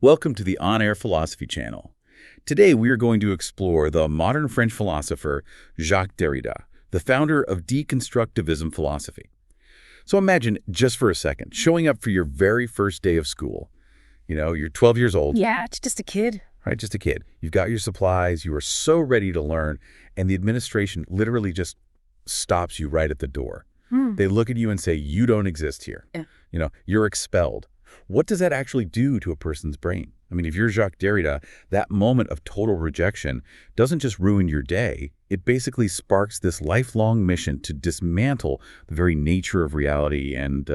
Welcome to the On Air Philosophy channel. Today we are going to explore the modern French philosopher Jacques Derrida, the founder of deconstructivism philosophy. So imagine, just for a second, showing up for your very first day of school. You know, you're 12 years old. Yeah, just a kid. Right, just a kid. You've got your supplies, you are so ready to learn, and the administration literally just stops you right at the door. They look at you and say, you don't exist here. Yeah. You know, you're expelled. What does that actually do to a person's brain? I mean, if you're Jacques Derrida, that moment of total rejection doesn't just ruin your day, it basically sparks this lifelong mission to dismantle the very nature of reality and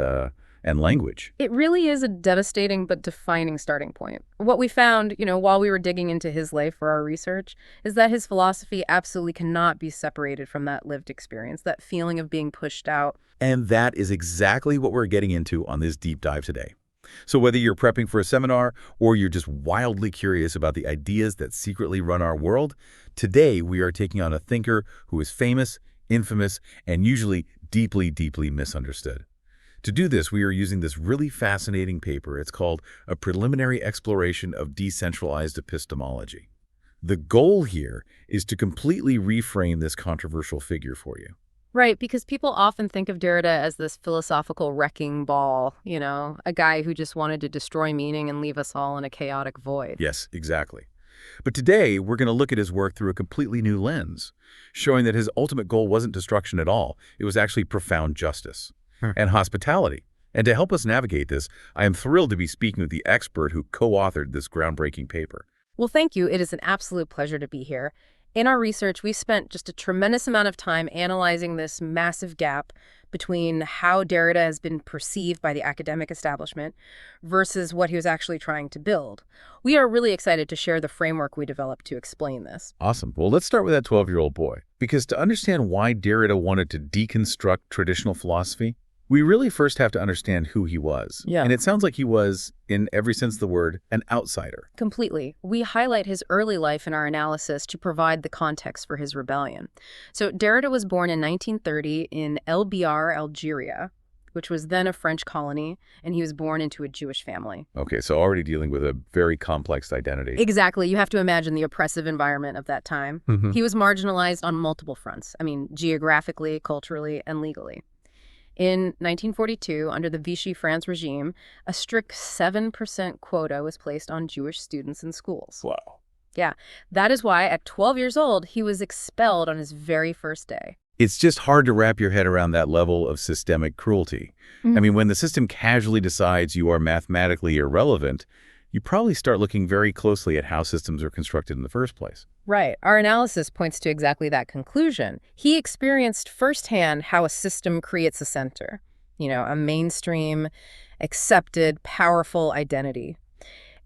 language. It really is a devastating but defining starting point. What we found, while we were digging into his life for our research, is that his philosophy absolutely cannot be separated from that lived experience, that feeling of being pushed out. And that is exactly what we're getting into on this deep dive today. So whether you're prepping for a seminar or you're just wildly curious about the ideas that secretly run our world, today we are taking on a thinker who is famous, infamous, and usually deeply, deeply misunderstood. To do this, we are using this really fascinating paper. It's called A Preliminary Exploration of Decentralized Epistemology. The goal here is to completely reframe this controversial figure for you. Right, because people often think of Derrida as this philosophical wrecking ball, a guy who just wanted to destroy meaning and leave us all in a chaotic void. Yes, exactly. But today, we're going to look at his work through a completely new lens, showing that his ultimate goal wasn't destruction at all. It was actually profound justice and hospitality. And to help us navigate this, I am thrilled to be speaking with the expert who co-authored this groundbreaking paper. Well, thank you. It is an absolute pleasure to be here. In our research, we spent just a tremendous amount of time analyzing this massive gap between how Derrida has been perceived by the academic establishment versus what he was actually trying to build. We are really excited to share the framework we developed to explain this. Awesome. Well, let's start with that 12-year-old boy. Because to understand why Derrida wanted to deconstruct traditional philosophy, we really first have to understand who he was. Yeah. And it sounds like he was, in every sense of the word, an outsider. Completely. We highlight his early life in our analysis to provide the context for his rebellion. So Derrida was born in 1930 in LBR, Algeria, which was then a French colony, and he was born into a Jewish family. Okay, so already dealing with a very complex identity. Exactly. You have to imagine the oppressive environment of that time. He was marginalized on multiple fronts. Geographically, culturally, and legally. In 1942, under the Vichy France regime, a strict 7% quota was placed on Jewish students in schools. Wow. Yeah, that is why at 12 years old, he was expelled on his very first day. It's just hard to wrap your head around that level of systemic cruelty. When the system casually decides you are mathematically irrelevant, you probably start looking very closely at how systems are constructed in the first place. Right. Our analysis points to exactly that conclusion. He experienced firsthand how a system creates a center, a mainstream, accepted, powerful identity.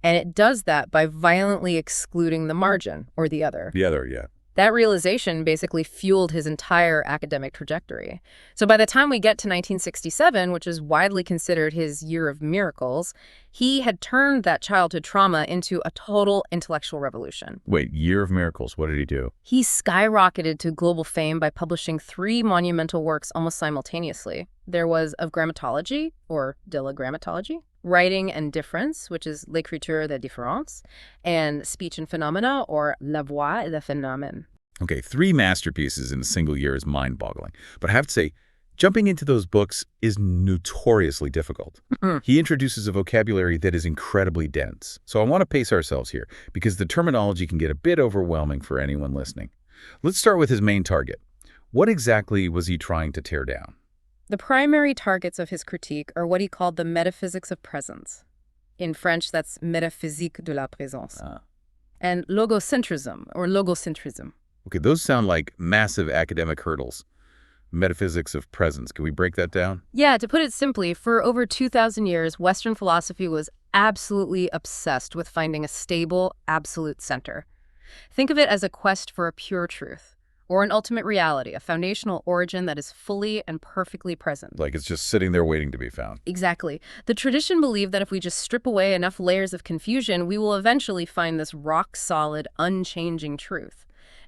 And it does that by violently excluding the margin, or the other. The other, yeah. That realization basically fueled his entire academic trajectory. So by the time we get to 1967, which is widely considered his year of miracles, he had turned that childhood trauma into a total intellectual revolution. Wait, year of miracles, what did he do? He skyrocketed to global fame by publishing 3 monumental works almost simultaneously. There was Of Grammatology, or De la Grammatology, Writing and Difference, which is L'écriture de différence, and Speech and Phenomena, or La Voix et le Phénomène. Okay, 3 masterpieces in a single year is mind-boggling. But I have to say, jumping into those books is notoriously difficult. He introduces a vocabulary that is incredibly dense. So I want to pace ourselves here, because the terminology can get a bit overwhelming for anyone listening. Let's start with his main target. What exactly was he trying to tear down? The primary targets of his critique are what he called the Metaphysics of Presence. In French, that's Metaphysique de la Présence. And Logocentrism, or Logocentrism. Okay, those sound like massive academic hurdles. Metaphysics of Presence. Can we break that down? Yeah, to put it simply, for over 2,000 years, Western philosophy was absolutely obsessed with finding a stable, absolute center. Think of it as a quest for a pure truth, or an ultimate reality, a foundational origin that is fully and perfectly present. Like it's just sitting there waiting to be found. Exactly. The tradition believed that if we just strip away enough layers of confusion, we will eventually find this rock-solid, unchanging truth.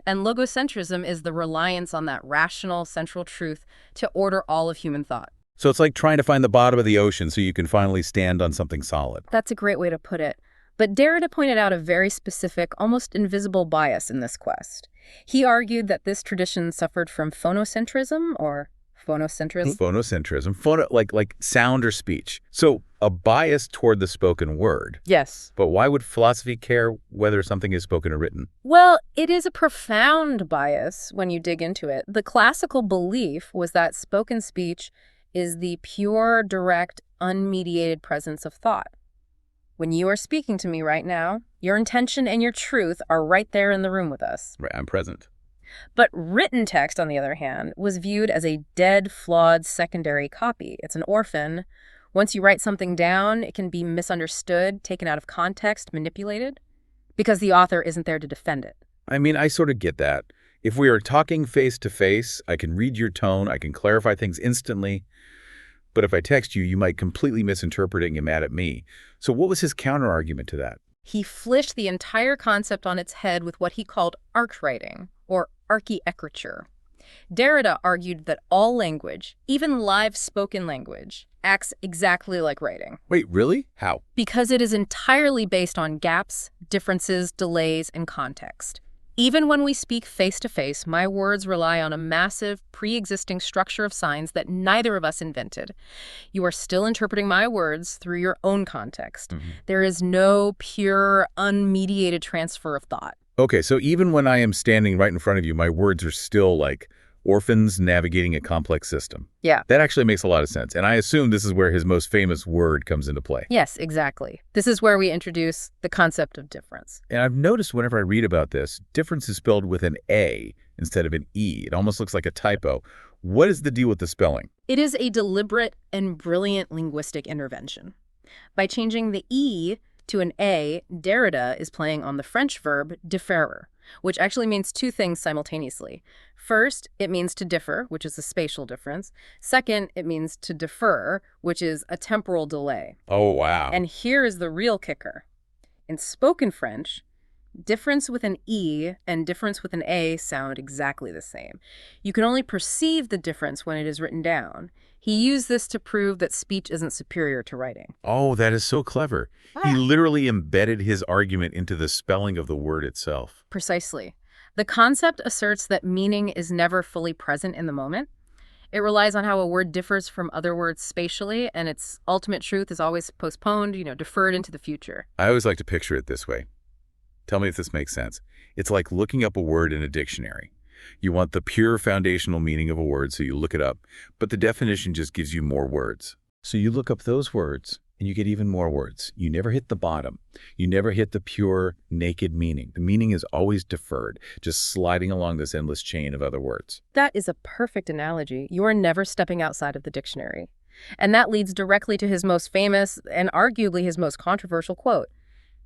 And logocentrism is the reliance on that rational, central truth to order all of human thought. So it's like trying to find the bottom of the ocean so you can finally stand on something solid. That's a great way to put it. But Derrida pointed out a very specific, almost invisible bias in this quest. He argued that this tradition suffered from phonocentrism or phonocentrism. Phonocentrism, like sound or speech. So a bias toward the spoken word. Yes. But why would philosophy care whether something is spoken or written? Well, it is a profound bias when you dig into it. The classical belief was that spoken speech is the pure, direct, unmediated presence of thought. When you are speaking to me right now, your intention and your truth are right there in the room with us. Right, I'm present. But written text, on the other hand, was viewed as a dead, flawed secondary copy. It's an orphan. Once you write something down, it can be misunderstood, taken out of context, manipulated, because the author isn't there to defend it. I mean, I sort of get that. If we are talking face to face, I can read your tone, I can clarify things instantly. But if I text you, you might completely misinterpret it and get mad at me. So what was his counter-argument to that? He flipped the entire concept on its head with what he called arch writing, or archi-écriture. Derrida argued that all language, even live spoken language, acts exactly like writing. Wait, really? How? Because it is entirely based on gaps, differences, delays, and context. Even when we speak face-to-face, my words rely on a massive, pre-existing structure of signs that neither of us invented. You are still interpreting my words through your own context. There is no pure, unmediated transfer of thought. Okay, so even when I am standing right in front of you, my words are still like orphans navigating a complex system. Yeah. That actually makes a lot of sense. And I assume this is where his most famous word comes into play. Yes, exactly. This is where we introduce the concept of difference. And I've noticed whenever I read about this, difference is spelled with an A instead of an E. It almost looks like a typo. What is the deal with the spelling? It is a deliberate and brilliant linguistic intervention. By changing the E to an A, Derrida is playing on the French verb différer, which actually means two things simultaneously. First, it means to differ, which is a spatial difference. Second, it means to defer, which is a temporal delay. Oh, wow. And here is the real kicker. In spoken French, difference with an E and difference with an A sound exactly the same. You can only perceive the difference when it is written down. He used this to prove that speech isn't superior to writing. Oh, that is so clever. He literally embedded his argument into the spelling of the word itself. Precisely. The concept asserts that meaning is never fully present in the moment. It relies on how a word differs from other words spatially, and its ultimate truth is always postponed, deferred into the future. I always like to picture it this way. Tell me if this makes sense. It's like looking up a word in a dictionary. You want the pure foundational meaning of a word, so you look it up, but the definition just gives you more words. So you look up those words, and you get even more words. You never hit the bottom. You never hit the pure, naked meaning. The meaning is always deferred, just sliding along this endless chain of other words. That is a perfect analogy. You are never stepping outside of the dictionary. And that leads directly to his most famous and arguably his most controversial quote.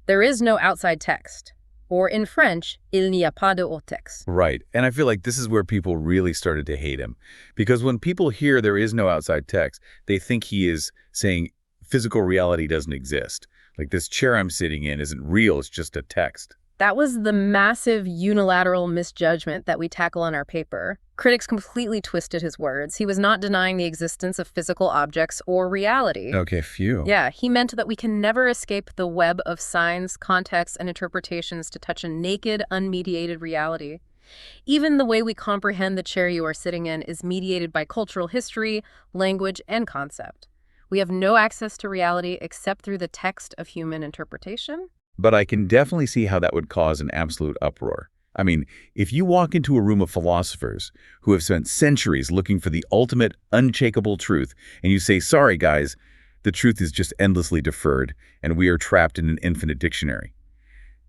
There is no outside text. Or in French, il n'y a pas de haut texte. Right. And I feel like this is where people really started to hate him. Because when people hear there is no outside text, they think he is saying physical reality doesn't exist. Like this chair I'm sitting in isn't real, it's just a text. That was the massive unilateral misjudgment that we tackle in our paper. Critics completely twisted his words. He was not denying the existence of physical objects or reality. Okay, phew. Yeah, he meant that we can never escape the web of signs, contexts, and interpretations to touch a naked, unmediated reality. Even the way we comprehend the chair you are sitting in is mediated by cultural history, language, and concept. We have no access to reality except through the text of human interpretation. But I can definitely see how that would cause an absolute uproar. I mean, if you walk into a room of philosophers who have spent centuries looking for the ultimate, unshakable truth, and you say, sorry, guys, the truth is just endlessly deferred, and we are trapped in an infinite dictionary,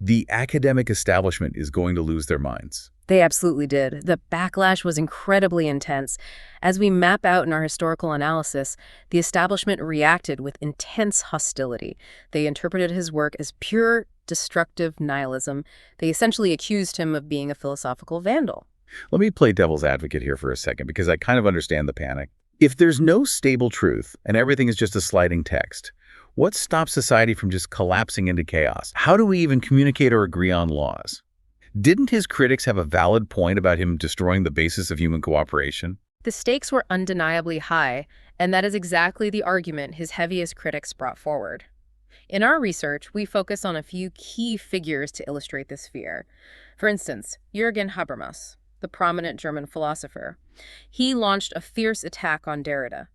the academic establishment is going to lose their minds. They absolutely did. The backlash was incredibly intense. As we map out in our historical analysis, the establishment reacted with intense hostility. They interpreted his work as pure, destructive nihilism. They essentially accused him of being a philosophical vandal. Let me play devil's advocate here for a second, because I kind of understand the panic. If there's no stable truth and everything is just a sliding text, what stops society from just collapsing into chaos? How do we even communicate or agree on laws? Didn't his critics have a valid point about him destroying the basis of human cooperation? The stakes were undeniably high, and that is exactly the argument his heaviest critics brought forward. In our research, we focus on a few key figures to illustrate this fear. For instance, Jürgen Habermas, the prominent German philosopher. He launched a fierce attack on Derrida.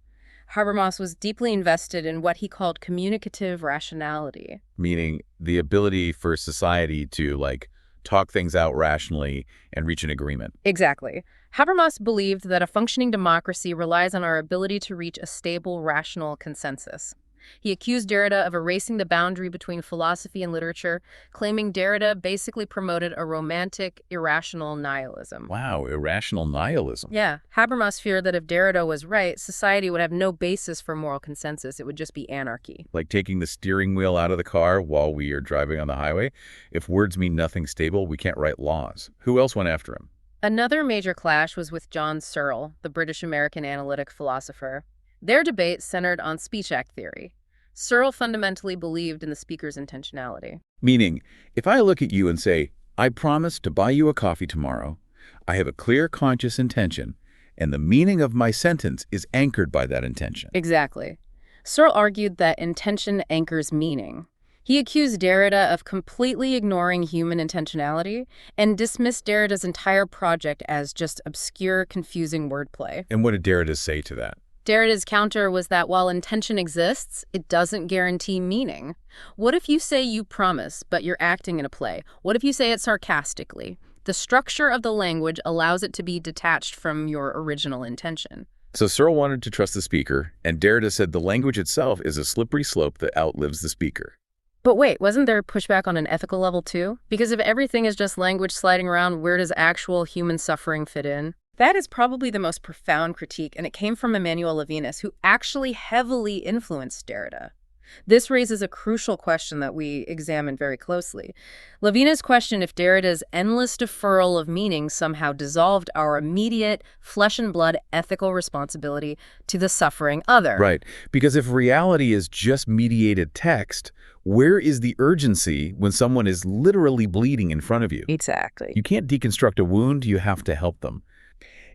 Habermas was deeply invested in what he called communicative rationality. Meaning the ability for society to, talk things out rationally and reach an agreement. Exactly. Habermas believed that a functioning democracy relies on our ability to reach a stable, rational consensus. He accused Derrida of erasing the boundary between philosophy and literature, claiming Derrida basically promoted a romantic, irrational nihilism. Wow, irrational nihilism. Yeah, Habermas feared that if Derrida was right, society would have no basis for moral consensus. It would just be anarchy. Like taking the steering wheel out of the car while we are driving on the highway. If words mean nothing stable, we can't write laws. Who else went after him? Another major clash was with John Searle, the British-American analytic philosopher. Their debate centered on speech act theory. Searle fundamentally believed in the speaker's intentionality. Meaning, if I look at you and say, I promise to buy you a coffee tomorrow, I have a clear conscious intention, and the meaning of my sentence is anchored by that intention. Exactly. Searle argued that intention anchors meaning. He accused Derrida of completely ignoring human intentionality and dismissed Derrida's entire project as just obscure, confusing wordplay. And what did Derrida say to that? Derrida's counter was that while intention exists, it doesn't guarantee meaning. What if you say you promise, but you're acting in a play? What if you say it sarcastically? The structure of the language allows it to be detached from your original intention. So Searle wanted to trust the speaker, and Derrida said the language itself is a slippery slope that outlives the speaker. But wait, wasn't there pushback on an ethical level too? Because if everything is just language sliding around, where does actual human suffering fit in? That is probably the most profound critique, and it came from Emmanuel Levinas, who actually heavily influenced Derrida. This raises a crucial question that we examine very closely. Levinas questioned if Derrida's endless deferral of meaning somehow dissolved our immediate, flesh-and-blood ethical responsibility to the suffering other. Right, because if reality is just mediated text, where is the urgency when someone is literally bleeding in front of you? Exactly. You can't deconstruct a wound, you have to help them.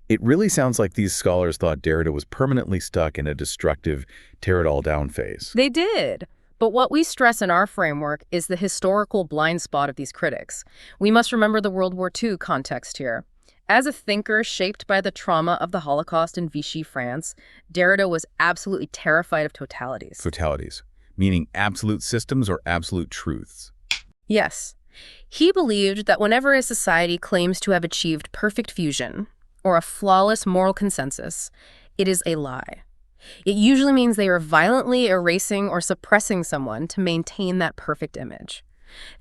It really sounds like these scholars thought Derrida was permanently stuck in a destructive, tear-it-all-down phase. They did. But what we stress in our framework is the historical blind spot of these critics. We must remember the World War II context here. As a thinker shaped by the trauma of the Holocaust in Vichy, France, Derrida was absolutely terrified of totalities. Totalities, meaning absolute systems or absolute truths. Yes. He believed that whenever a society claims to have achieved perfect fusion, or a flawless moral consensus, it is a lie. It usually means they are violently erasing or suppressing someone to maintain that perfect image.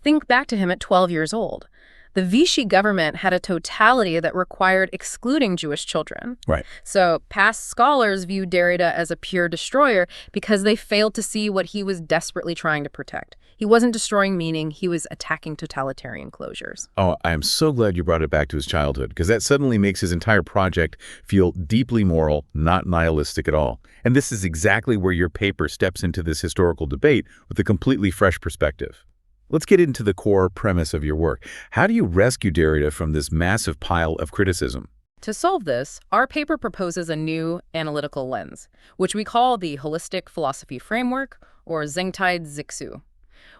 Think back to him at 12 years old. The Vichy government had a totality that required excluding Jewish children. Right. So past scholars viewed Derrida as a pure destroyer because they failed to see what he was desperately trying to protect. He wasn't destroying meaning, he was attacking totalitarian closures. Oh, I am so glad you brought it back to his childhood, because that suddenly makes his entire project feel deeply moral, not nihilistic at all. And this is exactly where your paper steps into this historical debate with a completely fresh perspective. Let's get into the core premise of your work. How do you rescue Derrida from this massive pile of criticism? To solve this, our paper proposes a new analytical lens, which we call the holistic philosophy framework, or Zengtide-Zixu.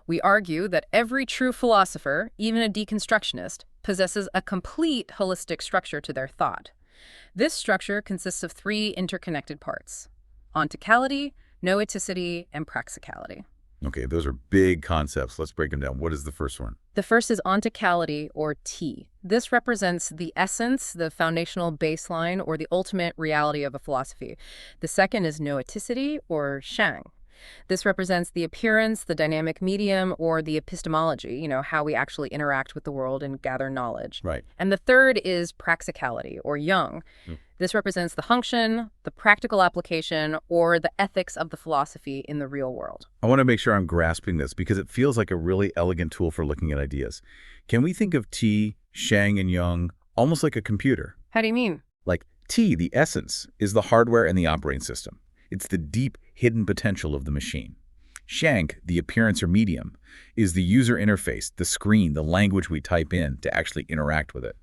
We argue that every true philosopher, even a deconstructionist, possesses a complete holistic structure to their thought. This structure consists of three interconnected parts: onticality, noeticity, and praxicality. Okay, those are big concepts. Let's break them down. What is the first one? The first is onticality, or T. This represents the essence, the foundational baseline, or the ultimate reality of a philosophy. The second is noeticity, or Shang. This represents the appearance, the dynamic medium, or the epistemology, how we actually interact with the world and gather knowledge. Right. And the third is praxicality, or Yang. This represents the function, the practical application, or the ethics of the philosophy in the real world. I want to make sure I'm grasping this because it feels like a really elegant tool for looking at ideas. Can we think of T, Shang, and Yang almost like a computer? How do you mean? Like T, the essence, is the hardware and the operating system. It's the deep, hidden potential of the machine. Shang, the appearance or medium, is the user interface, the screen, the language we type in to actually interact with it.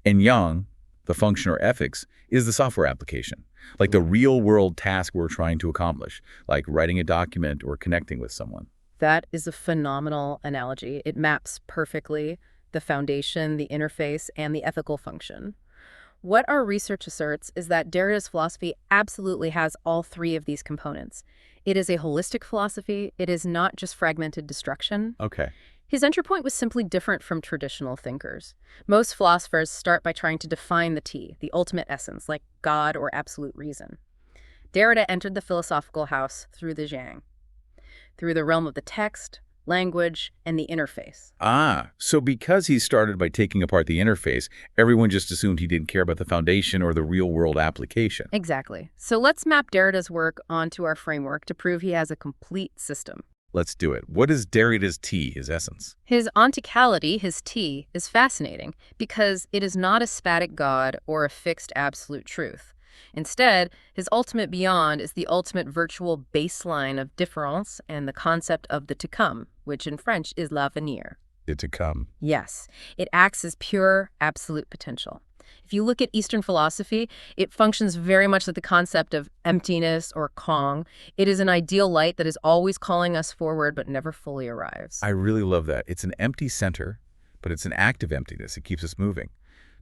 And Yang, the function or ethics, is the software application, like the real-world task we're trying to accomplish, like writing a document or connecting with someone. That is a phenomenal analogy. It maps perfectly the foundation, the interface, and the ethical function. What our research asserts is that Derrida's philosophy absolutely has all three of these components. It is a holistic philosophy. It is not just fragmented destruction. Okay. His entry point was simply different from traditional thinkers. Most philosophers start by trying to define the T, the ultimate essence, like God or absolute reason. Derrida entered the philosophical house through the Zhang, through the realm of the text, language, and the interface. So because he started by taking apart the interface, everyone just assumed he didn't care about the foundation or the real-world application. Exactly. So let's map Derrida's work onto our framework to prove he has a complete system. Let's do it. What is Derrida's T, his essence? His onticality, his T, is fascinating because it is not a static God or a fixed absolute truth. Instead, his ultimate beyond is the ultimate virtual baseline of difference and the concept of the to come, which in French is l'avenir. The to come. Yes, it acts as pure, absolute potential. If you look at Eastern philosophy, it functions very much like the concept of emptiness or Kong. It is an ideal light that is always calling us forward but never fully arrives. I really love that. It's an empty center, but it's an active emptiness. It keeps us moving.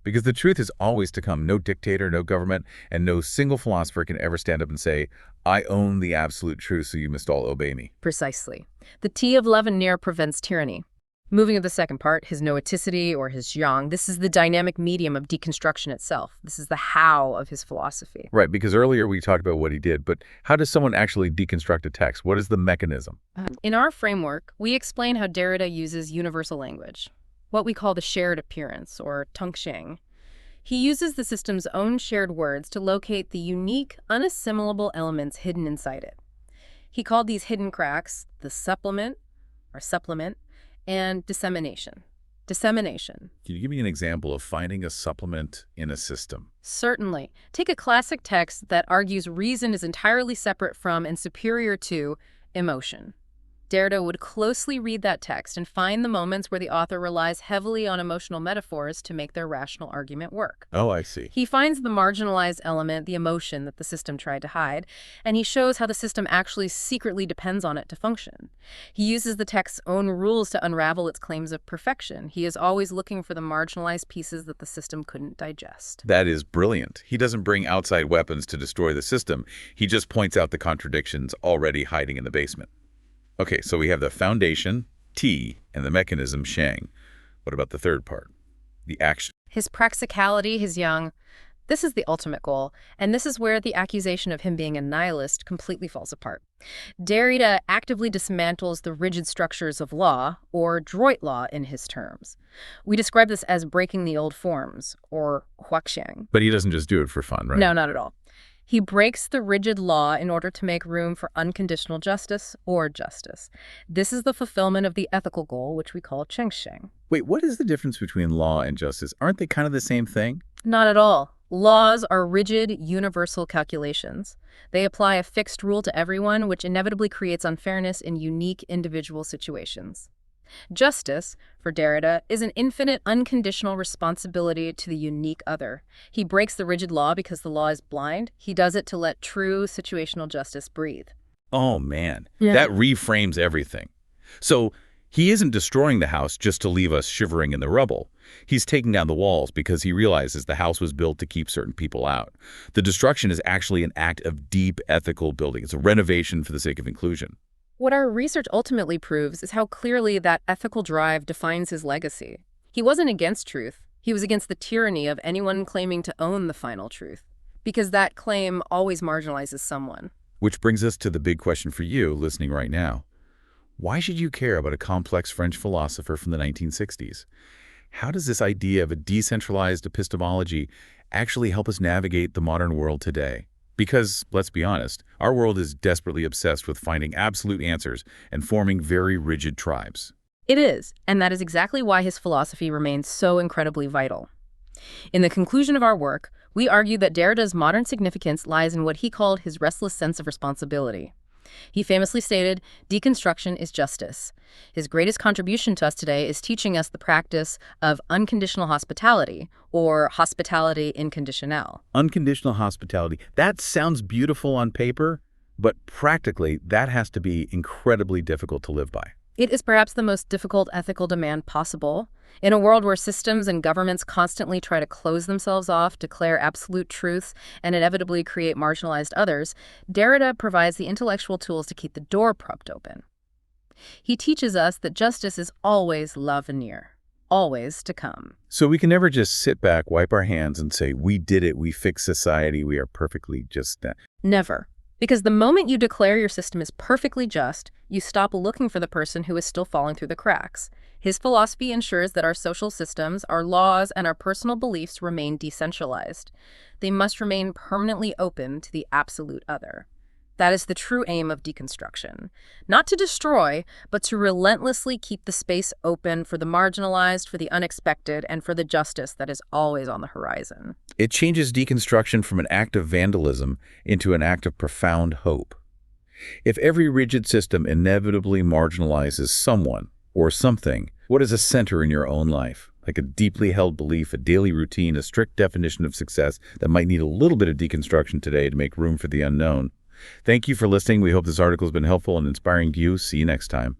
Because the truth is always to come. No dictator, no government, and no single philosopher can ever stand up and say, I own the absolute truth, so you must all obey me. Precisely. The T of l'avenir prevents tyranny. Moving to the second part, his noeticity or his yang, this is the dynamic medium of deconstruction itself. This is the how of his philosophy. Right, because earlier we talked about what he did, but how does someone actually deconstruct a text? What is the mechanism? In our framework, we explain how Derrida uses universal language, what we call the shared appearance, or tongsheng. He uses the system's own shared words to locate the unique, unassimilable elements hidden inside it. He called these hidden cracks the supplement, and dissemination. Dissemination. Can you give me an example of finding a supplement in a system? Certainly. Take a classic text that argues reason is entirely separate from and superior to emotion. Derrida would closely read that text and find the moments where the author relies heavily on emotional metaphors to make their rational argument work. Oh, I see. He finds the marginalized element, the emotion that the system tried to hide, and he shows how the system actually secretly depends on it to function. He uses the text's own rules to unravel its claims of perfection. He is always looking for the marginalized pieces that the system couldn't digest. That is brilliant. He doesn't bring outside weapons to destroy the system. He just points out the contradictions already hiding in the basement. Okay, so we have the foundation, T, and the mechanism, Shang. What about the third part? The action. His practicality, his yang, this is the ultimate goal, and this is where the accusation of him being a nihilist completely falls apart. Derrida actively dismantles the rigid structures of law, or droit law in his terms. We describe this as breaking the old forms, or huaxiang. But he doesn't just do it for fun, right? No, not at all. He breaks the rigid law in order to make room for unconditional justice or justice. This is the fulfillment of the ethical goal, which we call chengsheng. Wait, what is the difference between law and justice? Aren't they kind of the same thing? Not at all. Laws are rigid, universal calculations. They apply a fixed rule to everyone, which inevitably creates unfairness in unique individual situations. Justice, for Derrida, is an infinite, unconditional responsibility to the unique other. He breaks the rigid law because the law is blind. He does it to let true situational justice breathe. Oh, man. Yeah. That reframes everything. So he isn't destroying the house just to leave us shivering in the rubble. He's taking down the walls because he realizes the house was built to keep certain people out. The destruction is actually an act of deep ethical building. It's a renovation for the sake of inclusion. What our research ultimately proves is how clearly that ethical drive defines his legacy. He wasn't against truth. He was against the tyranny of anyone claiming to own the final truth, because that claim always marginalizes someone. Which brings us to the big question for you listening right now. Why should you care about a complex French philosopher from the 1960s? How does this idea of a decentralized epistemology actually help us navigate the modern world today? Because, let's be honest, our world is desperately obsessed with finding absolute answers and forming very rigid tribes. It is, and that is exactly why his philosophy remains so incredibly vital. In the conclusion of our work, we argue that Derrida's modern significance lies in what he called his restless sense of responsibility. He famously stated, "Deconstruction is justice." His greatest contribution to us today is teaching us the practice of unconditional hospitality, or hospitality inconditionnel. Unconditional hospitality. That sounds beautiful on paper, but practically that has to be incredibly difficult to live by. It is perhaps the most difficult ethical demand possible. In a world where systems and governments constantly try to close themselves off, declare absolute truths, and inevitably create marginalized others, Derrida provides the intellectual tools to keep the door propped open. He teaches us that justice is always l'avenir, always to come. So we can never just sit back, wipe our hands, and say, we did it, we fixed society, we are perfectly just that. Never. Because the moment you declare your system is perfectly just, you stop looking for the person who is still falling through the cracks. His philosophy ensures that our social systems, our laws, and our personal beliefs remain decentralized. They must remain permanently open to the absolute other. That is the true aim of deconstruction. Not to destroy, but to relentlessly keep the space open for the marginalized, for the unexpected, and for the justice that is always on the horizon. It changes deconstruction from an act of vandalism into an act of profound hope. If every rigid system inevitably marginalizes someone or something, what is a center in your own life? Like a deeply held belief, a daily routine, a strict definition of success that might need a little bit of deconstruction today to make room for the unknown. Thank you for listening. We hope this article has been helpful and inspiring to you. See you next time.